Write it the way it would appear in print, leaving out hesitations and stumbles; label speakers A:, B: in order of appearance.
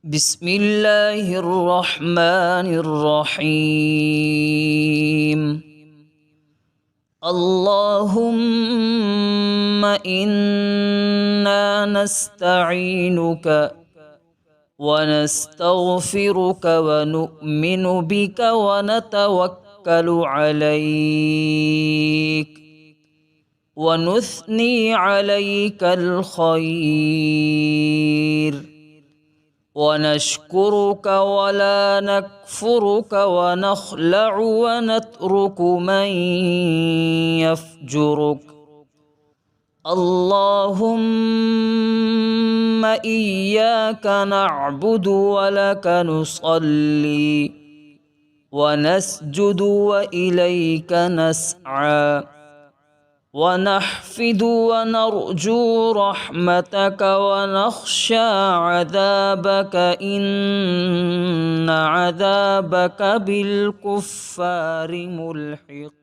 A: بسم الله الرحمن الرحيم. اللهم إنا نستعينك ونستغفرك ونؤمن بك ونتوكل عليك ونثني عليك الخير ونشكرك ولا نكفرك ونخلع ونترك من يفجرك. اللهم إياك نعبد ولك نصلي ونسجد وإليك نسعى ونحفد ونرجو رحمتك ونخشى عذابك إن عذابك بالكفار ملحق.